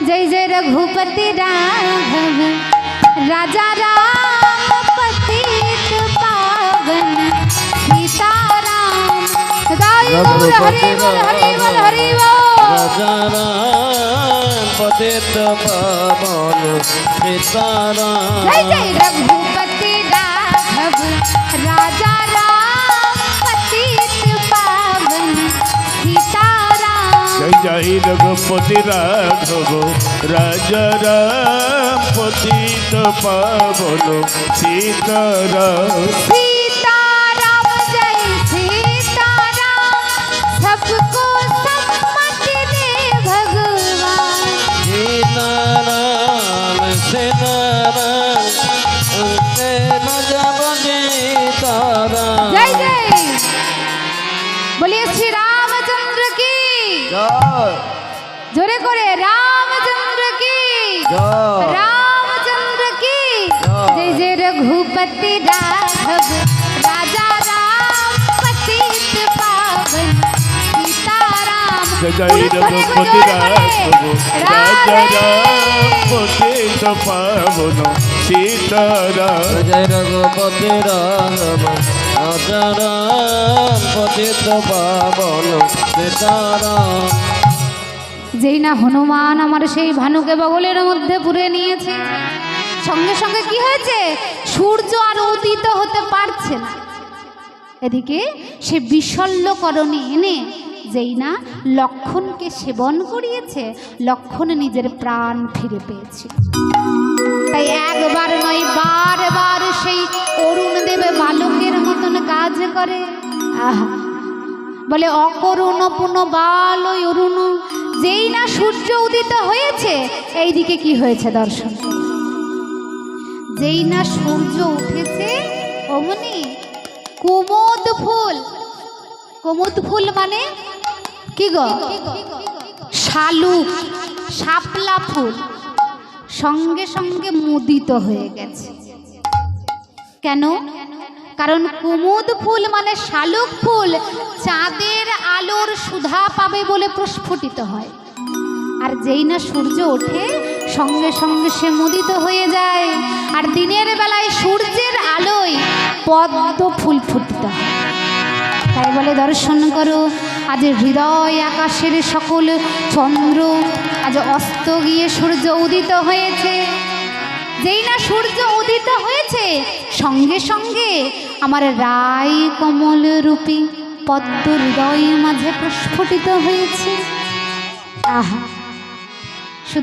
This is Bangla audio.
जय जय रघुपति राघव राजा राम पतित पावन सीताराम। हरि बोल हरि बोल हरि बोल हरि बोल। राजा राम पतित पावन सीताराम। जय जय रघुपति राघव राजा राम पतित पावन सीताराम। जय जय रघुपति राघव राजा राम पतित पावन सीताराम। सीताराम जय सीताराम सबको सम्मति दे भगवान। सीताराम सीताराम न जब सीताराम। जय जय बोलिए श्री रामचंद्र की जोरे करे रामचंद्र की रामचंद्र की। जय जय रघुपति राघव राजा राम पतित पावन सीताराम। जय जय रघुपति राघव राजा राम पतित पावन सीताराम। जय रघुपति राघव राजा राम पतित पावन सीताराम। যেই না হনুমান আমার সেই ভানুকে বগলের মধ্যে পুরে নিয়েছে, সঙ্গে সঙ্গে কি হয়েছে, সূর্য আর উদিত হতে পারছে না। এদিকে সে বিশল্যকরণে এনে যেই না লক্ষণকে সেবন করিয়েছে, লক্ষণ নিজের প্রাণ ফিরে পেয়েছে। তাই একবার নয় বারবার সেই অরুণ দেবে বালকের মতন কাজ করে। আহা বলে অকরুণ পুন বাল অরুণ। যেই না সূর্য উদিত হয়েছে, এইদিকে কি হয়েছে দর্শন। যেই না সূর্য উঠেছে অমনি কুমুদ ফুল, কুমুদ ফুল মানে কি গো, শালুক শাপলা ফুল সঙ্গে সঙ্গে মুদিত হয়ে গেছে। কেন? কারণ কুমুদ ফুল মানে শালুক ফুল চাঁদের আলোর সুধা পাবে বলে প্রস্ফুটিত হয়। আর যেই না সূর্য ওঠে সঙ্গে সঙ্গে সে মুদিত হয়ে যায়। আর দিনের বেলায় সূর্যের আলোয় পদ্ম ফুল ফুটিত হয়। তাই বলে দর্শন করো, আজ হৃদয় আকাশের সকল চন্দ্র আজ অস্ত গিয়ে সূর্য উদিত হয়েছে। যেই না সূর্য উদিত হয়েছে সঙ্গে সঙ্গে আমার রায় কমল রূপী পদ্ম হৃদয় মাঝে প্রস্ফুটিত হয়েছে। আহা